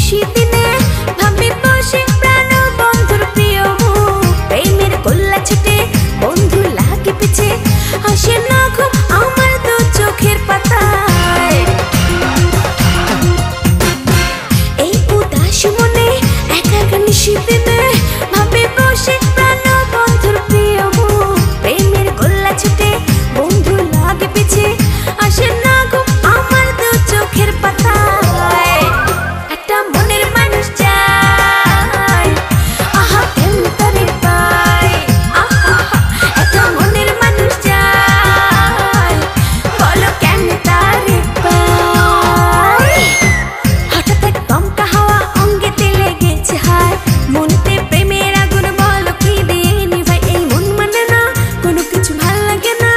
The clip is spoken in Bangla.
নিশি দিনে ভাবি বসে প্রাণ বন্ধুর প্রিয় মুখ প্রেমের গোল্লা ছুটে বন্ধু লাগে পিছে আসে না ঘুম আমার দু চোখের পাতায় এই উদাস মনে একা একা নিশি দিনে ভাবি বসে প্রাণ বন্ধুর প্রিয় মুখ প্রেমের গোল্লা ছুটে বন্ধু লাগে পিছে আসে না ঘুম আমার দু চোখের পাতায় একটা মনের মানুষ চাই আহা কেমন তারে পাই আহা একটা মনের মানুষ চাই বলো কেমন তারে পাই হঠাৎ এক দমকা হাওয়া অঙ্গেতে লেগেছে হায় মনেতে প্রেমের আগুন বলো কি দিয়ে নিভাই এই মন মানে না কোনো কিছু ভাল লাগে না